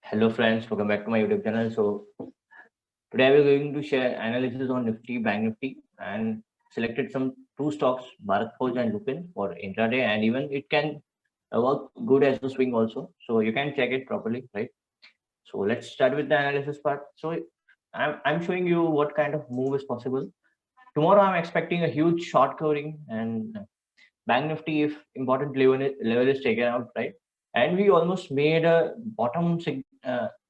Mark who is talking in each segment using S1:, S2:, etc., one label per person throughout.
S1: Hello friends, welcome back to my YouTube channel. So today we're going to share analysis on Nifty, Bank Nifty, and selected some two stocks, Bharat Forge and Lupin for intraday, and even it can work good as a swing also. So you can check it properly, right? So let's start with the analysis part. So I'm showing you what kind of move is possible. Tomorrow I'm expecting a huge short covering and Bank Nifty if important level is taken out, right? And we almost made a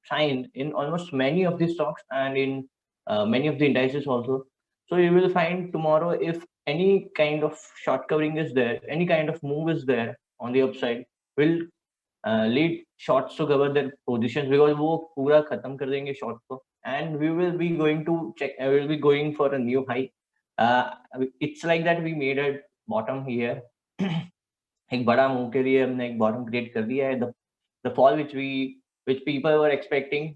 S1: sign in almost many of the stocks and in many of the indices also. So you will find tomorrow if any kind of short covering is there, any kind of move is there on the upside, will lead shorts to cover their positions because वो पूरा खत्म कर देंगे short को and we will be going to check will be going for a new high. It's like that we made a bottom here. एक बड़ा move के लिए हमने एक बॉटम क्रिएट कर दिया है. The fall which people were expecting,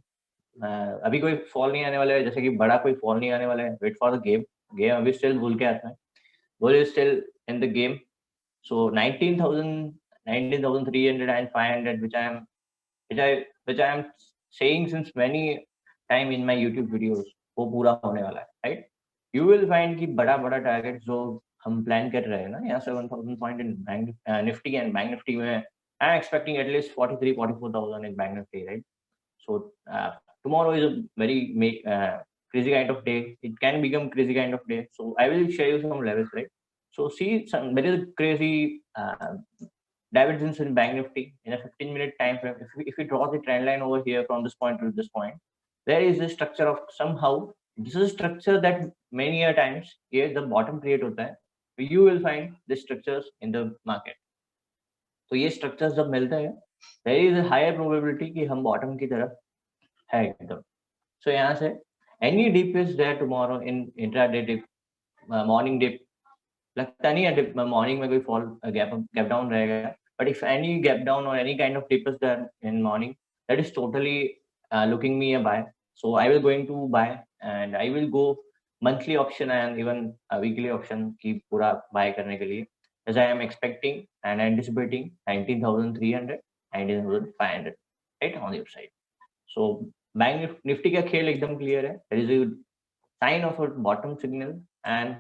S1: अभी कोई फॉल नहीं आने वाला है, जैसे कि बड़ा कोई फॉल नहीं आने वाला है. Wait for the game. Game अभी स्टिल बुल के हाथ में. Bull is still in the game. So 19,300 and 500 which I am saying since many time in my YouTube videos, वो पूरा होने वाला है, right? You will find कि बड़ा बड़ा टारगेट जो हम प्लान कर रहे हैं ना, यहाँ 7,000 point in Bank Nifty and Bank Nifty में I am expecting at least 43,000-44,000 in bank nifty, right? So tomorrow is a very crazy kind of day. It can become crazy kind of day. So I will share you some levels, right? So see, there is a crazy divergence in bank nifty in a 15-minute time frame. If we draw the trend line over here from this point to this point, there is a structure of somehow. This is a structure that many a times here the bottom create hota hai. You will find the structures in the market. तो ये structures जब मिलते हैं, there is a higher probability कि हम bottom की तरफ है एकदम. So यहाँ से any dip is there tomorrow in intraday dip, morning dip. लगता नहीं है dip morning में कोई fall gap down रहेगा. But if any gap down or any kind of dip is there in morning, that is totally looking me a buy. So I will going to buy and I will go monthly option and even weekly option की पूरा buy करने के लिए, as I am expecting and anticipating 19,300, 19,500, right on the upside. So bank Nifty का खेल एकदम clear है. There is a sign of a bottom signal and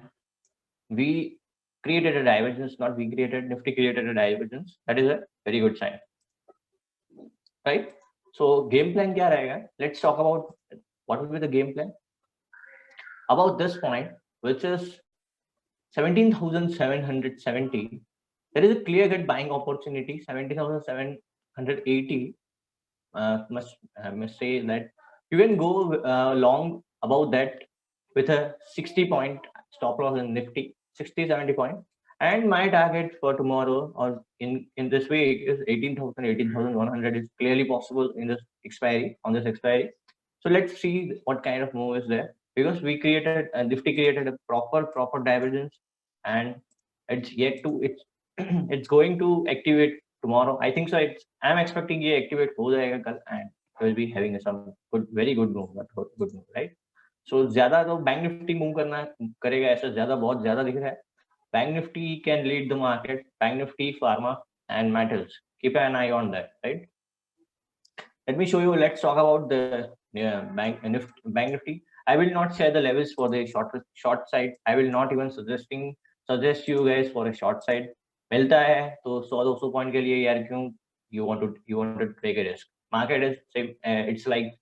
S1: we created a divergence, not we created, Nifty created a divergence. That is a very good sign, right? So game plan क्या रहेगा? Let's talk about what will be the game plan about this point, which is 17,770. There is a clear cut buying opportunity. 17,780 must say that you can go long about that with a 60 point stop loss in Nifty, 60-70 point. And my target for tomorrow or in this week is 18,000, 18,100 is clearly possible in this expiry, on this expiry. So let's see what kind of move is there, because we created Nifty created a proper divergence and it's yet to it's going to activate tomorrow. I think so. I'm expecting ये activate हो जाएगा कल and will be having some very good move, good move, right? So ज्यादा तो bank Nifty move करना करेगा ऐसा ज्यादा बहुत ज्यादा दिख रहा है. Bank Nifty can lead the market. Bank Nifty, pharma and metals. Keep an eye on that, right? Let me show you. Let's talk about the bank nifty. I will not share the levels for the short side. I will not even suggest you guys for a short side. मिलता है तो 100-200 point के लिए यार क्यों you want to take a risk. Market is same. It's like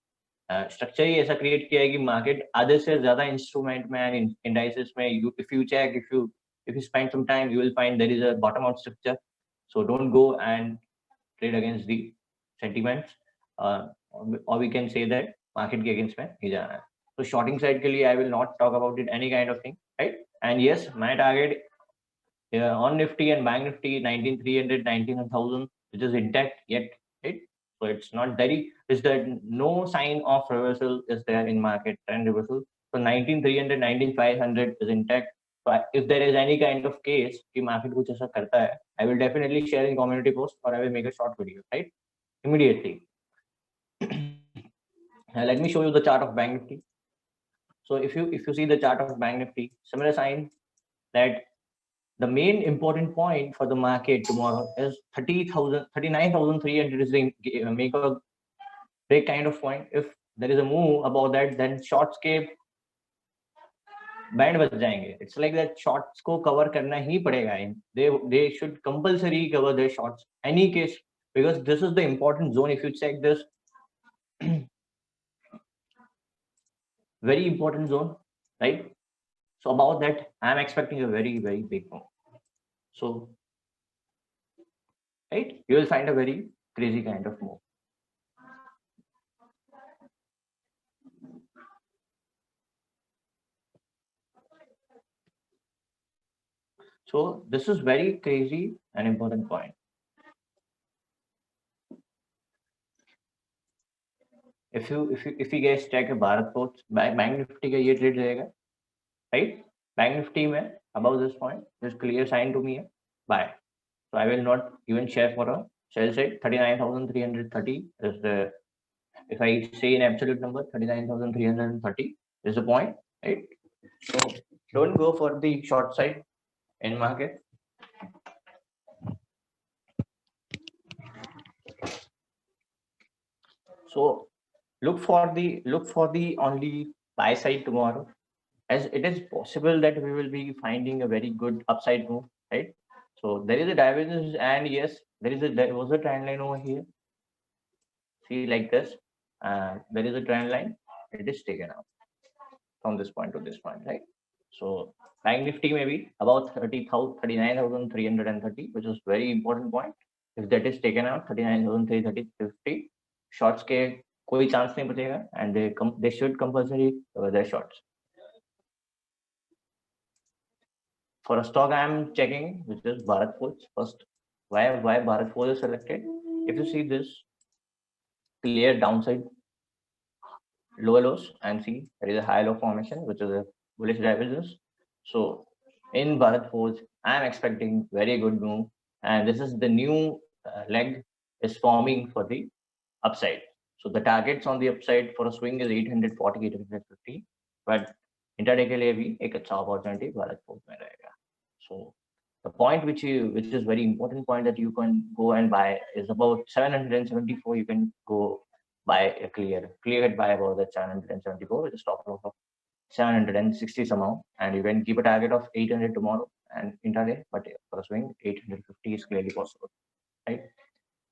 S1: structure ही ऐसा create किया है कि मार्केट आधे से ज्यादा इंस्ट्रूमेंट में एंड इंडाइसेस में if you check, if you spend some time, you will find there is a bottom out structure. So don't go and trade against the sentiments, or we can say that market के against में नहीं जाना है. So shorting side के लिए I will not talk about it any kind of thing, right? And yes, my target on Nifty and Bank Nifty 19,300, 19,000, which is intact yet, right? So it's not very, is that no sign of reversal is there in market trend reversal. So 19,300, 19,500 is intact. So if there is any kind of case कि market कुछ ऐसा करता है, I will definitely share in community post or I will make a short video, right? Immediately. Let me show you the chart of Bank Nifty. So if you see the chart of Bank Nifty, similar sign that the main important point for the market tomorrow is 39,300 is the make a break kind of point. If there is a move above that, then shorts के band बच जाएंगे. It's like that shorts को cover करना ही पड़ेगा. They should compulsory cover their shorts any case, because this is the important zone. If you check this, very important zone, right? So about that, I'm expecting a very big move. So, right, you will find a very crazy kind of move. So this is very crazy and important point. If you guys check Bharat Forge, Bank Nifty का ये trade रहेगा, right? Bank Nifty में above this point, just clear sign to me है buy. So I will not even share for a sell side. 39,330 is the, if I say in absolute number, 39,330 is the point, right? So don't go for the short side in market. So look for the only buy side tomorrow, as it is possible that we will be finding a very good upside move, right? So there is a divergence, and yes, there was a trend line over here. See, like this, there is a trend line. It is taken out from this point to this point, right? So Bank Nifty may be about 39,330, which is very important point. If that is taken out, 39,330, shorts के कोई chance नहीं बचेगा, and they should compulsory cover their shorts. For a stock, I am checking, which is Bharat Forge first. Why Bharat Forge is selected? If you see this clear downside, lower lows, and see there is a high low formation, which is a bullish divergence. So in Bharat Forge, I am expecting very good move, and this is the new leg is forming for the upside. So the targets on the upside for a swing is 840, 850, but intraday के लिए भी एक अच्छा opportunity Bharat Forge में रहेगा. So the point which is very important point that you can go and buy is about 774. You can go buy a clear buy about that 774 with a stop loss of 760 somehow, and you can keep a target of 800 tomorrow and intraday, but for a swing 850 is clearly possible, right?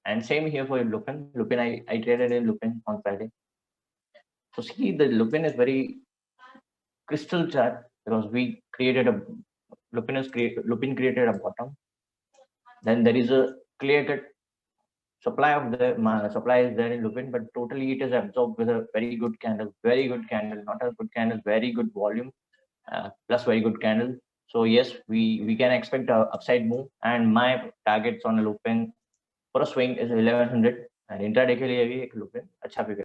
S1: And same here for Lupin. I traded in Lupin on Friday. So see, the Lupin is very crystal chart, because we created a Lupin created a bottom. Then there is a clear cut supply supply is there in Lupin, but totally it is absorbed with a very good candle, not a good candle, very good volume, plus very good candle. So yes, we can expect a upside move, and my targets on a Lupin for a swing is 1100, and intraday के लिए भी एक Lupin अच्छा